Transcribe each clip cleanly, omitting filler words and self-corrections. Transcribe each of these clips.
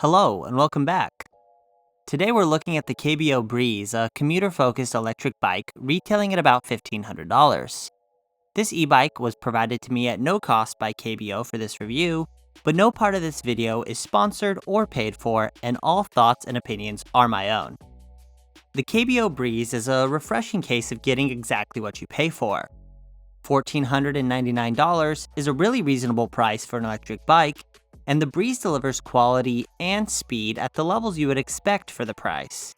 Hello, and welcome back. Today we're looking at the KBO Breeze, a commuter-focused electric bike retailing at about $1,500. This e-bike was provided to me at no cost by KBO for this review, but no part of this video is sponsored or paid for, and all thoughts and opinions are my own. The KBO Breeze is a refreshing case of getting exactly what you pay for. $1,499 is a really reasonable price for an electric bike, and the Breeze delivers quality and speed at the levels you would expect for the price.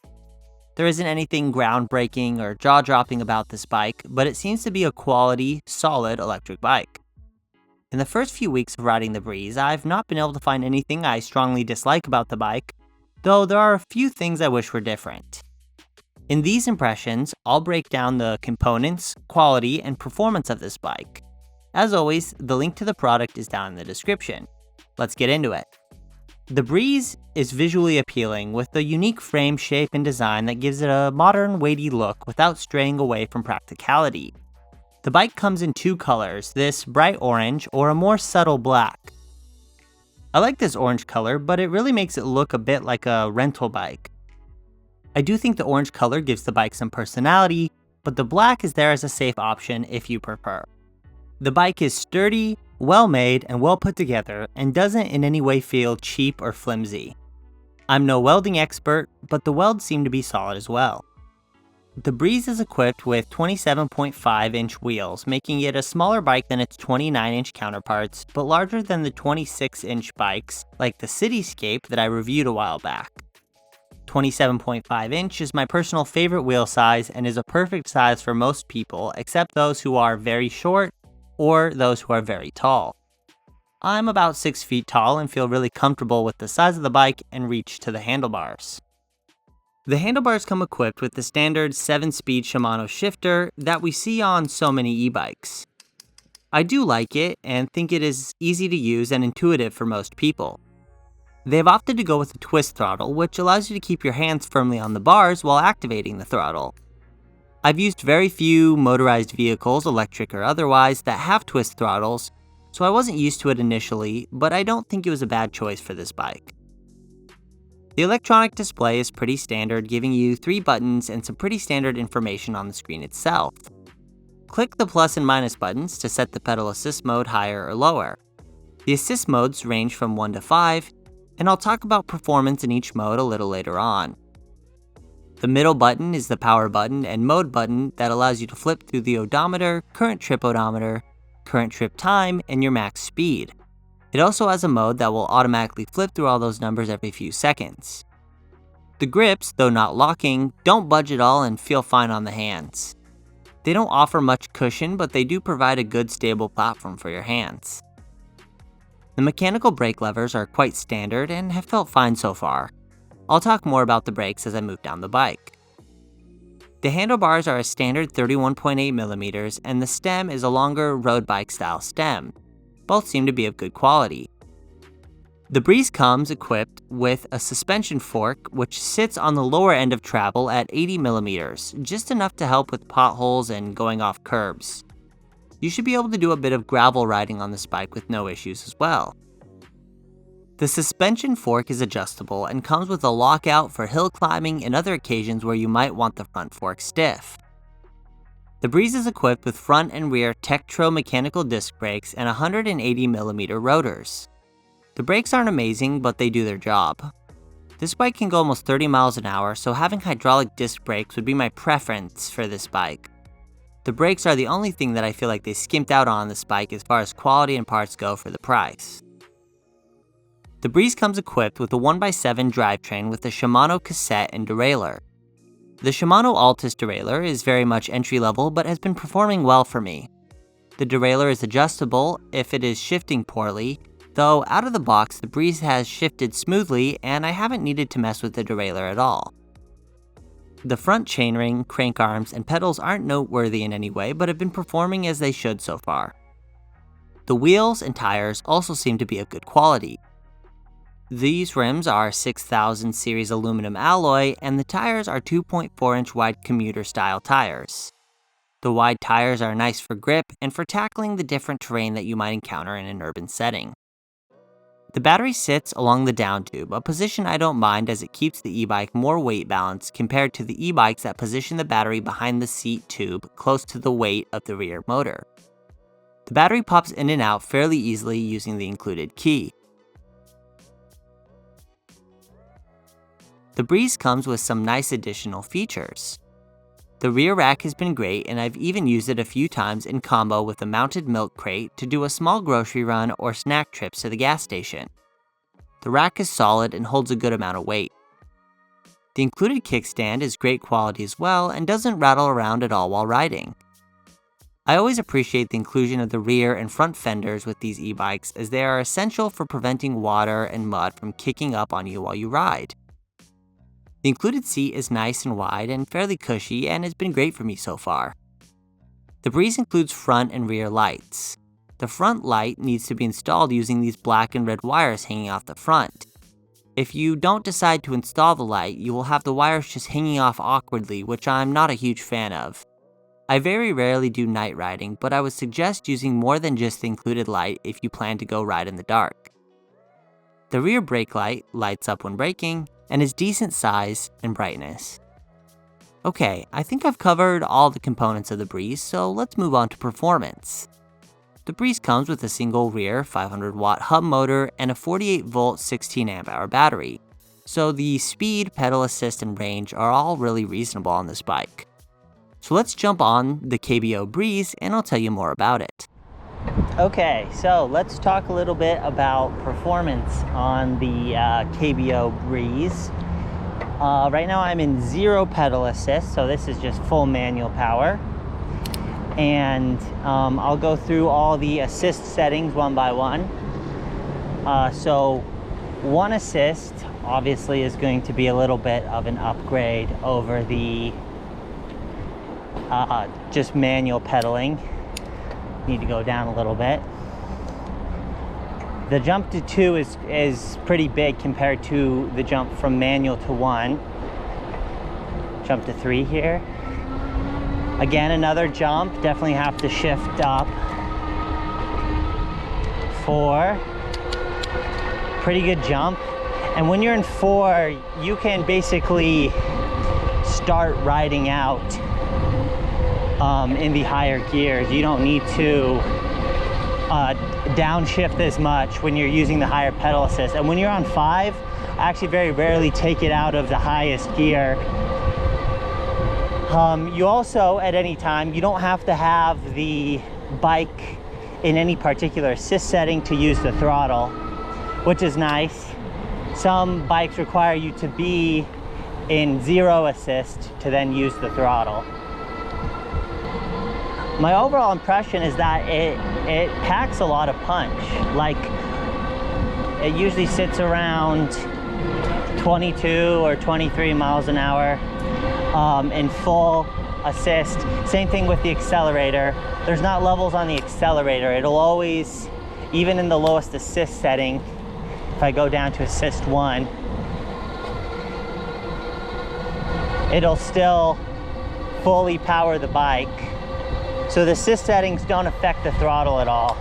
There isn't anything groundbreaking or jaw-dropping about this bike, but it seems to be a quality, solid electric bike. In the first few weeks of riding the Breeze, I've not been able to find anything I strongly dislike about the bike, though there are a few things I wish were different. In these impressions, I'll break down the components, quality, and performance of this bike. As always, the link to the product is down in the description. Let's get into it. The Breeze is visually appealing with a unique frame shape and design that gives it a modern, weighty look without straying away from practicality. The bike comes in two colors, this bright orange or a more subtle black. I like this orange color, but it really makes it look a bit like a rental bike. I do think the orange color gives the bike some personality, but the black is there as a safe option if you prefer. The bike is sturdy, well-made, and well put together, and doesn't in any way feel cheap or flimsy. I'm no welding expert, but the welds seem to be solid as well. The Breeze is equipped with 27.5-inch wheels, making it a smaller bike than its 29-inch counterparts, but larger than the 26-inch bikes, like the Cityscape that I reviewed a while back. 27.5-inch is my personal favorite wheel size and is a perfect size for most people, except those who are very short or those who are very tall. I'm about 6 feet tall and feel really comfortable with the size of the bike and reach to the handlebars. The handlebars come equipped with the standard 7-speed Shimano shifter that we see on so many e-bikes. I do like it and think it is easy to use and intuitive for most people. They have opted to go with a twist throttle, which allows you to keep your hands firmly on the bars while activating the throttle. I've used very few motorized vehicles, electric or otherwise, that have twist throttles, so I wasn't used to it initially, but I don't think it was a bad choice for this bike. The electronic display is pretty standard, giving you 3 buttons and some pretty standard information on the screen itself. Click the plus and minus buttons to set the pedal assist mode higher or lower. The assist modes range from 1 to 5, and I'll talk about performance in each mode a little later on. The middle button is the power button and mode button that allows you to flip through the odometer, current trip odometer, current trip time, and your max speed. It also has a mode that will automatically flip through all those numbers every few seconds. The grips, though not locking, don't budge at all and feel fine on the hands. They don't offer much cushion, but they do provide a good stable platform for your hands. The mechanical brake levers are quite standard and have felt fine so far. I'll talk more about the brakes as I move down the bike. The handlebars are a standard 31.8mm and the stem is a longer road bike style stem. Both seem to be of good quality. The Breeze comes equipped with a suspension fork which sits on the lower end of travel at 80mm, just enough to help with potholes and going off curbs. You should be able to do a bit of gravel riding on this bike with no issues as well. The suspension fork is adjustable and comes with a lockout for hill climbing and other occasions where you might want the front fork stiff. The Breeze is equipped with front and rear Tektro mechanical disc brakes and 180mm rotors. The brakes aren't amazing, but they do their job. This bike can go almost 30 miles an hour, so having hydraulic disc brakes would be my preference for this bike. The brakes are the only thing that I feel like they skimped out on this bike as far as quality and parts go for the price. The Breeze comes equipped with a 1x7 drivetrain with a Shimano cassette and derailleur. The Shimano Altus derailleur is very much entry-level but has been performing well for me. The derailleur is adjustable if it is shifting poorly, though out of the box the Breeze has shifted smoothly and I haven't needed to mess with the derailleur at all. The front chainring, crank arms, and pedals aren't noteworthy in any way but have been performing as they should so far. The wheels and tires also seem to be of good quality. These rims are 6000 series aluminum alloy, and the tires are 2.4-inch wide commuter-style tires. The wide tires are nice for grip and for tackling the different terrain that you might encounter in an urban setting. The battery sits along the down tube, a position I don't mind as it keeps the e-bike more weight balanced compared to the e-bikes that position the battery behind the seat tube close to the weight of the rear motor. The battery pops in and out fairly easily using the included key. The Breeze comes with some nice additional features. The rear rack has been great, and I've even used it a few times in combo with a mounted milk crate to do a small grocery run or snack trips to the gas station. The rack is solid and holds a good amount of weight. The included kickstand is great quality as well and doesn't rattle around at all while riding. I always appreciate the inclusion of the rear and front fenders with these e-bikes as they are essential for preventing water and mud from kicking up on you while you ride. The included seat is nice and wide and fairly cushy and has been great for me so far. The Breeze includes front and rear lights. The front light needs to be installed using these black and red wires hanging off the front. If you don't decide to install the light, you will have the wires just hanging off awkwardly, which I'm not a huge fan of. I very rarely do night riding, but I would suggest using more than just the included light if you plan to go ride in the dark. The rear brake light lights up when braking and is decent size and brightness. Okay, I think I've covered all the components of the Breeze, so let's move on to performance. The Breeze comes with a single rear 500-watt hub motor and a 48-volt 16-amp-hour battery, so the speed, pedal assist, and range are all really reasonable on this bike. So let's jump on the KBO Breeze and I'll tell you more about it. Okay, so let's talk a little bit about performance on the KBO Breeze. Right now I'm in 0 pedal assist, so this is just full manual power. And I'll go through all the assist settings one by one. So 1 assist obviously is going to be a little bit of an upgrade over the just manual pedaling. Need to go down a little bit. The jump to 2 is pretty big compared to the jump from manual to 1. Jump to 3 here. Again, another jump, definitely have to shift up. 4, pretty good jump. And when you're in 4, you can basically start riding out in the higher gears. You don't need to downshift as much when you're using the higher pedal assist. And when you're on 5, I actually very rarely take it out of the highest gear. You also, at any time, you don't have to have the bike in any particular assist setting to use the throttle, which is nice. Some bikes require you to be in 0 assist to then use the throttle. My overall impression is that it packs a lot of punch. Like, it usually sits around 22 or 23 miles an hour in full assist. Same thing with the accelerator. There's not levels on the accelerator. It'll always, even in the lowest assist setting, if I go down to assist 1, it'll still fully power the bike. So the assist settings don't affect the throttle at all.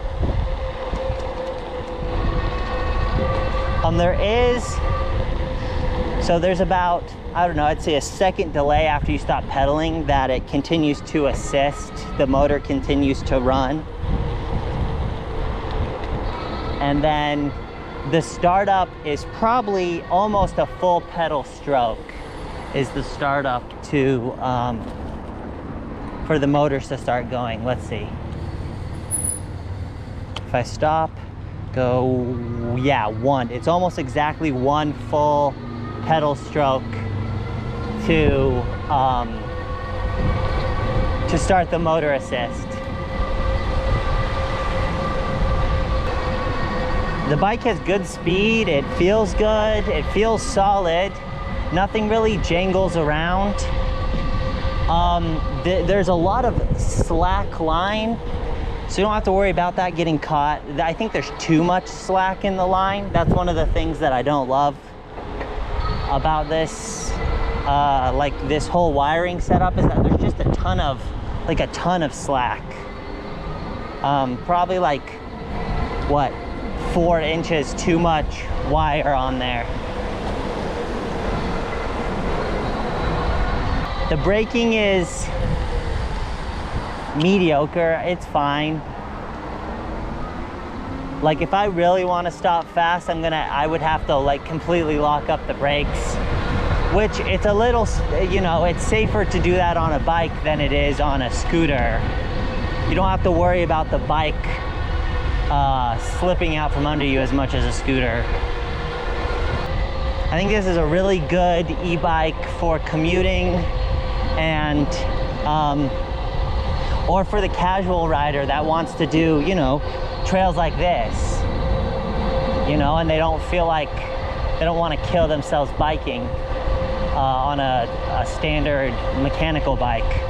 There's about, I don't know, I'd say a second delay after you stop pedaling that it continues to assist. The motor continues to run. And then the startup is probably almost a full pedal stroke is the startup to for the motors to start going. Let's see. If I stop, go, yeah, 1. It's almost exactly 1 full pedal stroke to start the motor assist. The bike has good speed, it feels good, it feels solid, nothing really jangles around. There's a lot of slack line, so you don't have to worry about that getting caught. I think there's too much slack in the line. That's one of the things that I don't love about this, like this whole wiring setup, is that there's just a ton of slack. Probably like, what, 4 inches too much wire on there. The braking is mediocre, it's fine. Like if I really want to stop fast, I would have to like completely lock up the brakes, which it's a little, you know, it's safer to do that on a bike than it is on a scooter. You don't have to worry about the bike slipping out from under you as much as a scooter. I think this is a really good e-bike for commuting and or for the casual rider that wants to do, you know, trails like this, you know, and they don't feel like they don't want to kill themselves biking on a standard mechanical bike.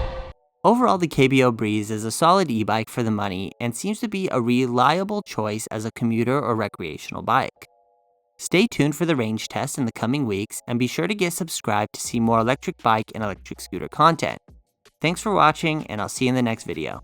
Overall, the KBO Breeze is a solid e-bike for the money and seems to be a reliable choice as a commuter or recreational bike. Stay tuned for the range test in the coming weeks and be sure to get subscribed to see more electric bike and electric scooter content. Thanks for watching, and I'll see you in the next video.